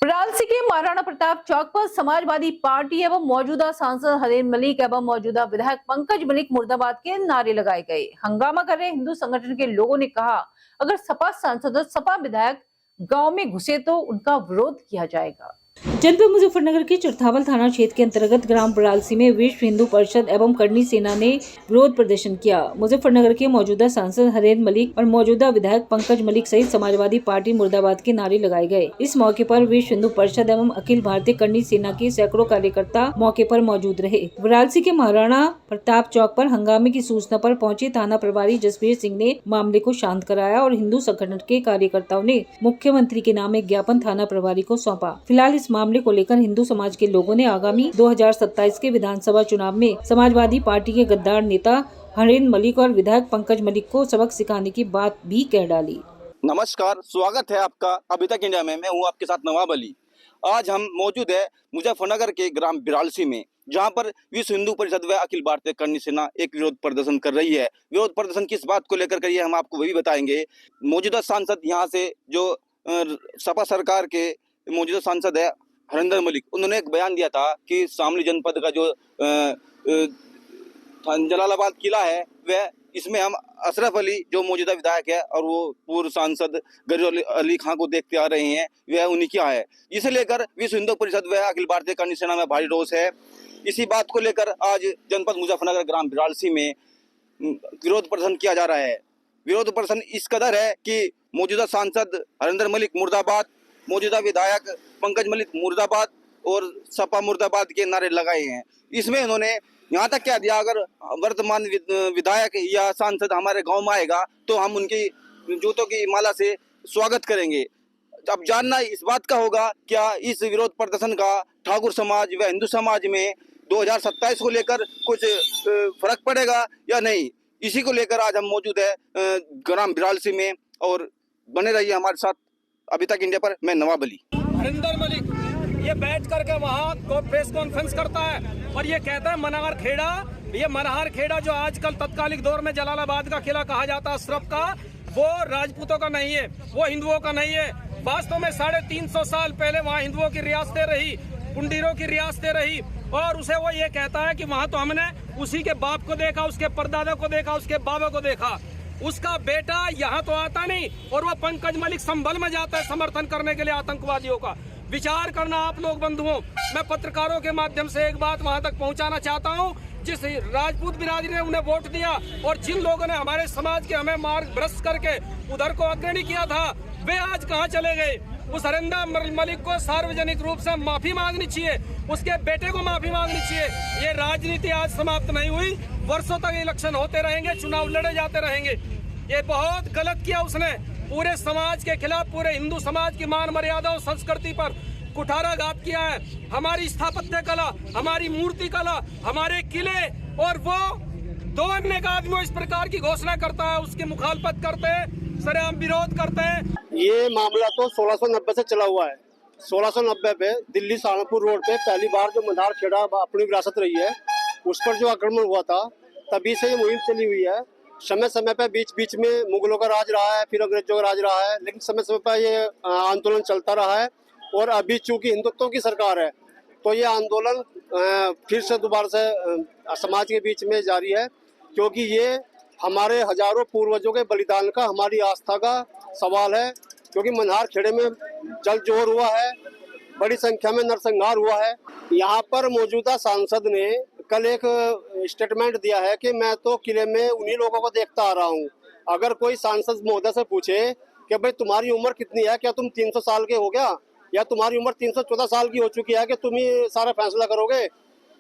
वाराणसी के महाराणा प्रताप चौक पर समाजवादी पार्टी एवं मौजूदा सांसद हरेन मलिक एवं मौजूदा विधायक पंकज मलिक मुर्दाबाद के नारे लगाए गए। हंगामा कर रहे हिंदू संगठन के लोगों ने कहा, अगर सपा सांसद और सपा विधायक गांव में घुसे तो उनका विरोध किया जाएगा। जनपद मुजफ्फरनगर के चरथावल थाना क्षेत्र के अंतर्गत ग्राम वाराणसी में विश्व हिंदू परिषद एवं करनी सेना ने विरोध प्रदर्शन किया। मुजफ्फरनगर के मौजूदा सांसद हरेन मलिक और मौजूदा विधायक पंकज मलिक सहित समाजवादी पार्टी मुर्दाबाद के नारे लगाए गए। इस मौके पर विश्व हिंदू परिषद एवं अखिल भारतीय करनी सेना के सैकड़ों कार्यकर्ता मौके पर मौजूद रहे। वाराणसी के महाराणा प्रताप चौक पर हंगामे की सूचना पर पहुंचे थाना प्रभारी जसवीर सिंह ने मामले को शांत कराया और हिंदू संगठन के कार्यकर्ताओं ने मुख्यमंत्री के नाम एक ज्ञापन थाना प्रभारी को सौंपा। फिलहाल इस मामले को लेकर हिंदू समाज के लोगों ने आगामी 2027 के विधानसभा चुनाव में समाजवादी पार्टी के गद्दार नेता हरेन मलिक और विधायक पंकज मलिक को सबक सिखाने की बात भी कह डाली। नमस्कार, स्वागत है आपका अभी तक इंडिया में। मैं हूं आपके साथ नवाब अली। आज हम मौजूद है मुजफ्फरनगर के ग्राम वाराणसी में, जहां पर विश्व हिंदू परिषद व अखिल भारतीय करनी सेना एक विरोध प्रदर्शन कर रही है। विरोध प्रदर्शन किस बात को लेकर करिए हम आपको वही बताएंगे। मौजूदा सांसद यहाँ से जो सपा सरकार के मौजूदा सांसद है हरेंद्र मलिक, उन्होंने एक बयान दिया था कि शामली जनपद का जो जलालाबाद किला है वह इसमें हम अशरफ अली जो मौजूदा विधायक है और वो पूर्व सांसद गरीब अली खां को देखते आ रहे हैं, वह उन्हीं क्या है। इसे लेकर विश्व हिंदू परिषद व अखिल भारतीय करनी सेना में भारी रोष है। इसी बात को लेकर आज जनपद मुजफ्फरनगर ग्राम वाराणसी में विरोध प्रदर्शन किया जा रहा है। विरोध प्रदर्शन इस कदर है कि मौजूदा सांसद हरेंद्र मलिक मुर्दाबाद, मौजूदा विधायक पंकज मलिक मुर्दाबाद और सपा मुर्दाबाद के नारे लगाए हैं। इसमें इन्होंने यहाँ तक क्या दिया, अगर वर्तमान विधायक या सांसद हमारे गांव में आएगा तो हम उनकी जूतों की माला से स्वागत करेंगे। अब जानना इस बात का होगा, क्या इस विरोध प्रदर्शन का ठाकुर समाज व हिंदू समाज में 2027 को लेकर कुछ फर्क पड़ेगा या नहीं। इसी को लेकर आज हम मौजूद है ग्राम वाराणसी में, और बने रहिए हमारे साथ अभी तक इंडिया पर। मैं नवाब अली। हरेंद्र मलिक ये बैठ करके वहाँ प्रेस कॉन्फ्रेंस करता है और ये कहता है मनार खेड़ा, ये मनार खेड़ा जो आजकल तत्कालिक दौर में जलालाबाद का किला कहा जाता है अशरफ का, वो राजपूतों का नहीं है, वो हिंदुओं का नहीं है। वास्तव में 350 साल पहले वहाँ हिंदुओं की रियासतें रही, पुंडीरों की रियासतें रही, और उसे वो ये कहता है कि वहाँ तो हमने उसी के बाप को देखा, उसके परदादा को देखा, उसके बाबा को देखा। उसका बेटा यहाँ तो आता नहीं और वो पंकज मलिक संभल में जाता है समर्थन करने के लिए आतंकवादियों का। विचार करना आप लोग बंधुओं। मैं पत्रकारों के माध्यम से एक बात वहां तक पहुंचाना चाहता हूं, जिस राजपूत बिरादरी ने उन्हें वोट दिया और जिन लोगों ने हमारे समाज के हमें मार्ग भ्रष्ट करके उधर को अग्रणी किया था, वे आज कहां चले गए। उस हरेंद्र मलिक को सार्वजनिक रूप से माफी मांगनी चाहिए, उसके बेटे को माफी मांगनी चाहिए। ये राजनीति आज समाप्त नहीं हुई, वर्षों तक इलेक्शन होते रहेंगे, चुनाव लड़े जाते रहेंगे। ये बहुत गलत किया उसने, पूरे समाज के खिलाफ, पूरे हिंदू समाज की मान मर्यादा और संस्कृति पर कुठाराघात किया है। हमारी स्थापत्य कला, हमारी मूर्ति कला, हमारे किले, और वो दो अन्य आदमी इस प्रकार की घोषणा करता है, उसकी मुखालफत करते हैं, सरेआम विरोध करते हैं। ये मामला तो 1690 से चला हुआ है। 1690 पे दिल्ली सहारनपुर रोड पे पहली बार जो मनार खेड़ा अपनी विरासत रही है, उस पर जो आक्रमण हुआ था, तभी से ये मुहिम चली हुई है। समय समय पे बीच बीच में मुगलों का राज रहा है, फिर अंग्रेजों का राज रहा है, लेकिन समय समय पर ये आंदोलन चलता रहा है। और अभी चूंकि हिंदुत्व की सरकार है, तो ये आंदोलन फिर से दोबारा से समाज के बीच में जारी है, क्योंकि ये हमारे हजारों पूर्वजों के बलिदान का, हमारी आस्था का सवाल है। क्योंकि मनार खेड़े में जल जोहर हुआ है, बड़ी संख्या में नरसंहार हुआ है। यहाँ पर मौजूदा सांसद ने कल एक स्टेटमेंट दिया है कि मैं तो किले में उन्हीं लोगों को देखता आ रहा हूँ। अगर कोई सांसद महोदय से पूछे कि भाई तुम्हारी उम्र कितनी है, क्या तुम 300 साल के हो गया, या तुम्हारी उम्र 314 साल की हो चुकी है कि तुम ही सारा फैसला करोगे,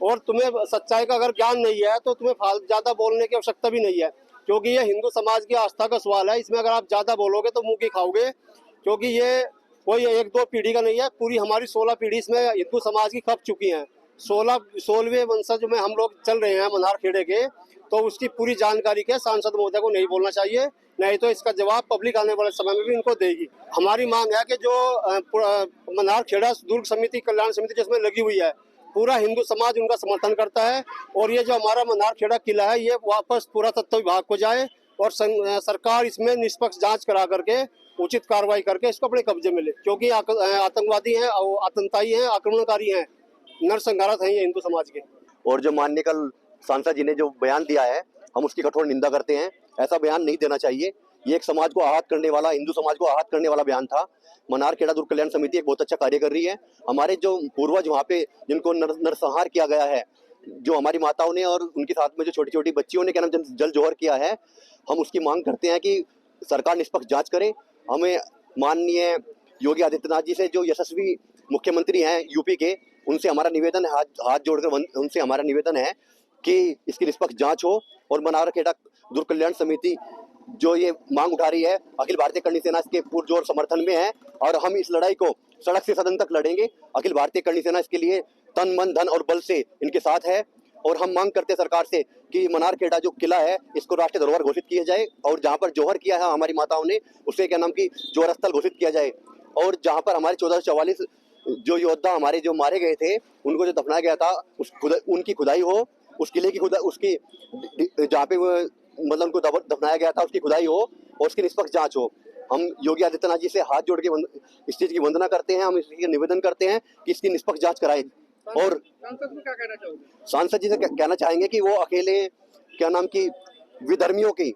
और तुम्हें सच्चाई का अगर ज्ञान नहीं है तो तुम्हें ज्यादा बोलने की आवश्यकता भी नहीं है, क्योंकि ये हिंदू समाज की आस्था का सवाल है। इसमें अगर आप ज्यादा बोलोगे तो मुंह की खाओगे, क्योंकि ये कोई 1-2 पीढ़ी का नहीं है, पूरी हमारी 16 पीढ़ी इसमें हिंदू समाज की खप चुकी है। 16वें वंशज में हम लोग चल रहे हैं मनार खेड़े के, तो उसकी पूरी जानकारी के सांसद महोदय को नहीं बोलना चाहिए, नहीं तो इसका जवाब पब्लिक आने वाले समय में भी इनको देगी। हमारी मांग है कि जो मनार खेड़ा दुर्ग समिति, कल्याण समिति जिसमें लगी हुई है, पूरा हिंदू समाज उनका समर्थन करता है, और ये जो हमारा मनार खेड़ा किला है, ये वापस पुरातत्व विभाग को जाए और सरकार इसमें निष्पक्ष जांच करा करके उचित कार्रवाई करके इसको अपने कब्जे में ले, क्योंकि आतंकवादी हैं, आतंकवादी हैं, आक्रमणकारी हैं, नरसंहारक हैं ये हिंदू समाज के। और जो माननीय कल सांसद जी ने जो बयान दिया है, हम उसकी कठोर निंदा करते हैं। ऐसा बयान नहीं देना चाहिए। ये एक समाज को आहत करने वाला, हिंदू समाज को आहत करने वाला बयान था। मनार खेड़ा दुर्ग कल्याण समिति एक बहुत अच्छा कार्य कर रही है। हमारे जो पूर्वज वहाँ पे जिनको नरसंहार किया गया है, जो हमारी माताओं ने और उनके साथ में जो छोटी छोटी बच्चियों ने क्या नाम जल जोहर किया है, हम उसकी मांग करते हैं कि सरकार निष्पक्ष जांच करे। हमें माननीय योगी आदित्यनाथ जी से जो यशस्वी मुख्यमंत्री हैं यूपी के, उनसे हमारा निवेदन है, हाथ जोड़कर उनसे हमारा निवेदन है कि इसकी निष्पक्ष जांच हो। और मनार खेड़ा दुर्ग कल्याण समिति जो ये मांग उठा रही है, अखिल भारतीय करणी सेना इसके पुरजोर समर्थन में है और हम इस लड़ाई को सड़क से सदन तक लड़ेंगे। अखिल भारतीय करणी सेना इसके लिए तन मन धन और बल से इनके साथ है। और हम मांग करते हैं सरकार से कि मनार खेड़ा जो किला है इसको राष्ट्रीय धरोहर घोषित किया जाए, और जहाँ पर जोहर किया है हमारी माताओं ने उसे क्या नाम की जोहर स्थल घोषित किया जाए। और जहाँ पर हमारे 1444 जो योद्धा हमारे जो मारे गए थे, उनको जो दफनाया गया था, उनकी खुदाई हो, उस किले की उसकी जहाँ पे मतलब उनको दफनाया गया था उसकी खुदाई हो और उसकी निष्पक्ष जांच हो। हम योगी आदित्यनाथ जी से हाथ जोड़ के इस चीज की वंदना करते हैं, हम इसकी निवेदन करते हैं कि इसकी निष्पक्ष जांच कराएं। और सांसद क्या कहना चाहोगे? सांसद जी से कहना चाहेंगे कि वो अकेले क्या नाम की विधर्मियों की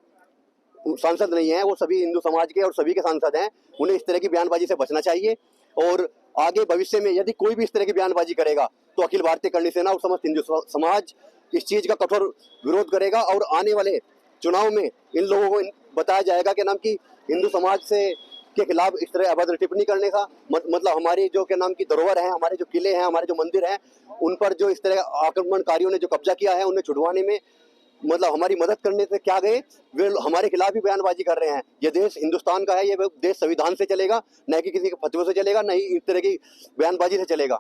सांसद नहीं है, वो सभी हिंदू समाज के और सभी के सांसद हैं। उन्हें इस तरह की बयानबाजी से बचना चाहिए और आगे भविष्य में यदि कोई भी इस तरह की बयानबाजी करेगा तो अखिल भारतीय करणी सेना और समस्त हिंदू समाज इस चीज का कठोर विरोध करेगा। और आने वाले चुनाव में इन लोगों को बताया जाएगा कि नाम की हिंदू समाज से के खिलाफ इस तरह अभद्र टिप्पणी करने का मतलब हमारी जो क्या नाम की धरोहर है, हमारे जो किले हैं, हमारे जो मंदिर हैं, उन पर जो इस तरह आक्रमणकारियों ने जो कब्जा किया है, उन्हें छुड़वाने में मतलब हमारी मदद करने से क्या गए, वे हमारे खिलाफ ही बयानबाजी कर रहे हैं। ये देश हिंदुस्तान का है, ये देश संविधान से चलेगा, न कि किसी के फतवे से चलेगा, न ही इस तरह की बयानबाजी से चलेगा।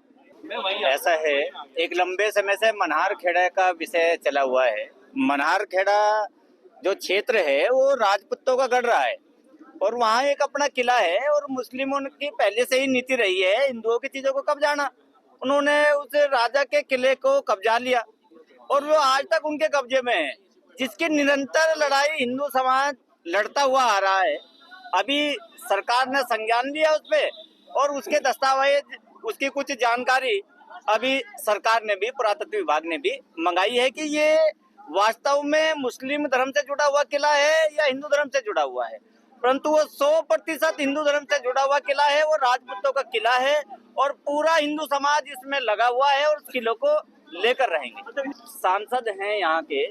ऐसा है, एक लंबे समय से मनार खेड़ा का विषय चला हुआ है। मनार खेड़ा जो क्षेत्र है वो राजपूतों का गढ़ रहा है और वहाँ एक अपना किला है और मुस्लिमों की पहले से ही नीति रही है हिंदुओं की चीजों को कब्जाना। उन्होंने उस राजा के किले को कब्जा लिया और वो आज तक उनके कब्जे में है, जिसकी निरंतर लड़ाई हिंदू समाज लड़ता हुआ आ रहा है। अभी सरकार ने संज्ञान लिया उस पे और उसके दस्तावेज, उसकी कुछ जानकारी अभी सरकार ने भी, पुरातत्व विभाग ने भी मंगाई है कि ये वास्तव में मुस्लिम धर्म से जुड़ा हुआ किला है या हिंदू धर्म से जुड़ा हुआ है। परंतु वो 100% हिंदू धर्म से जुड़ा हुआ किला है, वो राजपूतों का किला है और पूरा हिंदू समाज इसमें लगा हुआ है और उस किले को लेकर रहेंगे। सांसद हैं यहाँ के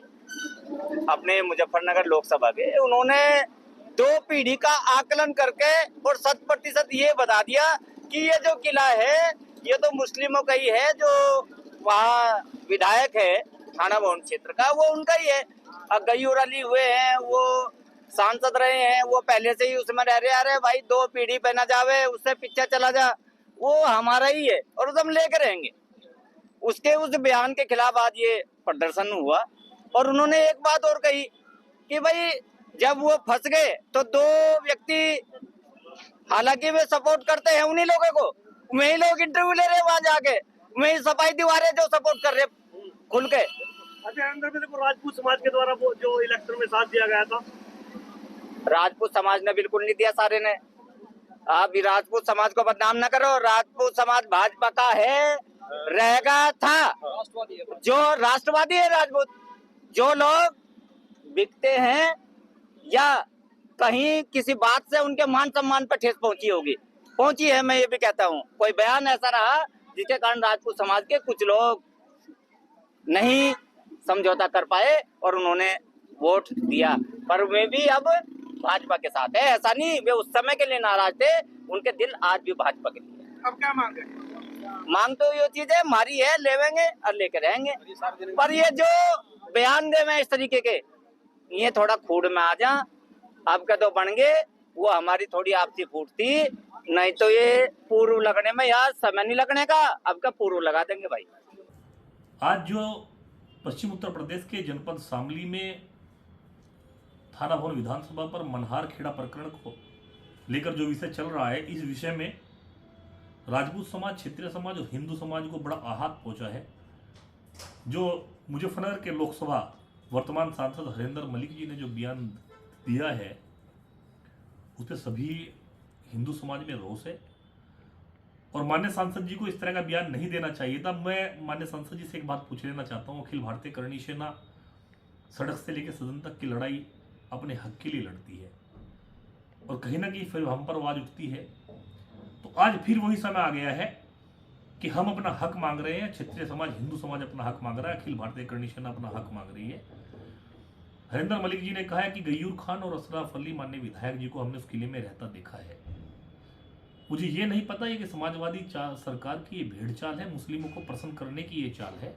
अपने मुजफ्फरनगर लोकसभा के, उन्होंने 2 पीढ़ी का आकलन करके और 100% ये बता दिया कि ये जो किला है ये तो मुस्लिमों का ही है। जो वहाँ विधायक है थाना भवन क्षेत्र का, वो उनका ही है। गयूर अली हुए हैं, वो सांसद रहे हैं, वो पहले से ही उसमें रह रहे। अरे भाई 2 पीढ़ी पे न जावे, उससे पीछे चला जा, वो हमारा ही है और उसे हम लेकर रहेंगे। उसके उस बयान के खिलाफ आज ये प्रदर्शन हुआ और उन्होंने एक बात और कही कि भाई जब वो फंस गए तो 2 व्यक्ति, हालांकि वे सपोर्ट करते हैं उन्हीं लोगों को, वही लोग इंटरव्यू ले रहे हैं वहां जाके, वही सफाई दीवा रहे जो सपोर्ट कर रहे खुल के। आंध्र प्रदेश को राजपूत समाज के द्वारा वो जो इलेक्शन में साथ दिया गया था, राजपूत समाज ने बिल्कुल नहीं दिया। सारे ने, आप राजपूत समाज को बदनाम न करो। राजपूत समाज भाजपा का है, रहेगा, था, जो राष्ट्रवादी है राजपूत। जो लोग बिकते हैं या कहीं किसी बात से उनके मान सम्मान पर ठेस पहुंची है, मैं ये भी कहता हूँ। कोई बयान ऐसा रहा जिसके कारण राजपूत समाज के कुछ लोग नहीं समझौता कर पाए और उन्होंने वोट दिया, पर वे भी अब भाजपा के साथ है। ऐसा नहीं वे उस समय के लिए नाराज थे, उनके दिल आज भी भाजपा के लिए। अब क्या मांग है? मांग तो ये चीज है हमारी है, लेवेंगे और लेके रहेंगे। पर ये जो बयान दे में इस तरीके के, ये थोड़ा खूड़ में आ जा, अब के तो बन गए, वो हमारी थोड़ी आपसी फूट थी, नहीं तो ये पूर्व लगने में यार समय नहीं लगने का, अब का पूर्व लगा देंगे भाई। आज जो पश्चिम उत्तर प्रदेश के जनपद शामली में थाना भवन विधानसभा पर मनहार खेड़ा प्रकरण को लेकर जो विषय चल रहा है, इस विषय में राजपूत समाज, क्षत्रिय समाज और हिंदू समाज को बड़ा आघात पहुंचा है। जो मुजफ्फरनगर के लोकसभा वर्तमान सांसद हरेंद्र मलिक जी ने जो बयान दिया है, उस पर सभी हिंदू समाज में रोष है और मान्य सांसद जी को इस तरह का बयान नहीं देना चाहिए था। मैं मान्य सांसद जी से एक बात पूछ लेना चाहता हूँ। अखिल भारतीय करणी सेना सड़क से लेकर सदन तक की लड़ाई अपने हक के लिए लड़ती है और कहीं ना कहीं फिर हम पर आवाज उठती है। तो आज फिर वही समय आ गया है कि हम अपना हक मांग रहे हैं। क्षत्रिय समाज, हिंदू समाज अपना हक मांग रहा है, अखिल भारतीय करणी सेना अपना हक मांग रही है। हरिंदर मलिक जी ने कहा है कि गयूर खान और अशरफ अली माननीय विधायक जी को हमने उस किले में रहता देखा है। मुझे ये नहीं पता है कि समाजवादी सरकार की ये भेड़ चाल है, मुस्लिमों को प्रसन्न करने की ये चाल है,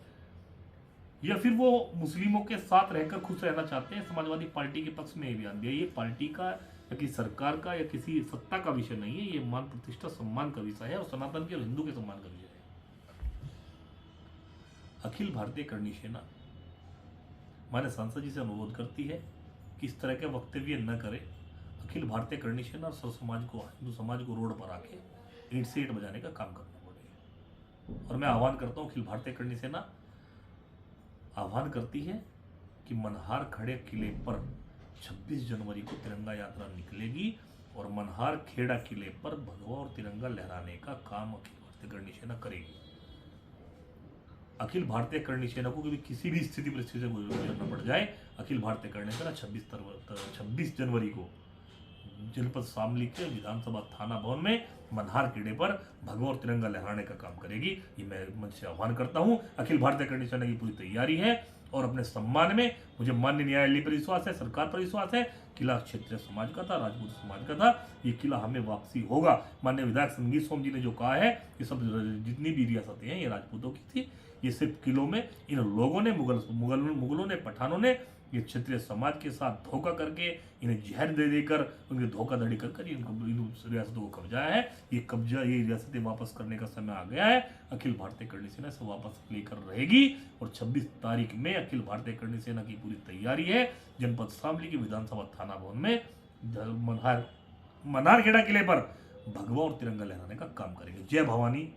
या फिर वो मुस्लिमों के साथ रहकर खुश रहना चाहते हैं। समाजवादी पार्टी के पक्ष में ये बयान दिया। ये पार्टी का या किसी सरकार का या किसी सत्ता का विषय नहीं है, ये मान प्रतिष्ठा सम्मान का विषय है और सनातन के और हिंदू के सम्मान का विषय है। अखिल भारतीय करणी सेना माननीय सांसद जी से अनुरोध करती है कि इस तरह के वक्तव्य न करें। अखिल भारतीय करणी सेना और सर्व समाज को, हिंदू समाज को रोड पर आके ईंट से ईंट बजाने का काम करना पड़ेगा। और मैं आह्वान करता हूँ, अखिल भारतीय करणी सेना आह्वान करती है कि मनहार खड़े किले पर 26 जनवरी को तिरंगा यात्रा निकलेगी और मनहार खेड़ा किले पर भगवा और तिरंगा लहराने का काम अखिल भारतीय करणी सेना करेगी। अखिल भारतीय करणी सेना को कभी किसी भी स्थिति परिस्थिति से गुजरना पड़ जाए, अखिल भारतीय करणी सेना 26 जनवरी को जनपद शामली के विधानसभा थाना भवन में मनहार खेड़े पर भगवा और तिरंगा लहराने का काम करेगी। ये मैं मंच से आह्वान करता हूँ। अखिल भारतीय करणी सेना की पूरी तैयारी है और अपने सम्मान में मुझे माननीय न्यायालय पर विश्वास है, सरकार पर विश्वास है। किला क्षत्रिय समाज का था, राजपूत समाज का था, ये किला हमें वापसी होगा। माननीय विधायक संगीत सोम जी ने जो कहा है कि सब जितनी भी रियासतें हैं ये राजपूतों की थी, ये सिर्फ किलों में इन लोगों ने मुगलों ने, पठानों ने ये क्षत्रिय समाज के साथ धोखा करके, इन्हें जहर दे देकर, उनकी धोखाधड़ी कर इन रियासतों को कब्जाया है। ये रियासतें वापस करने का समय आ गया है। अखिल भारतीय करणी सेना से वापस लेकर रहेगी और 26 तारीख में अखिल भारतीय करणी सेना की पूरी तैयारी है। जनपद शामली की विधानसभा थाना भवन में मनहार खेड़ा किले पर भगवा और तिरंगा लहराने का काम करेंगे। जय भवानी।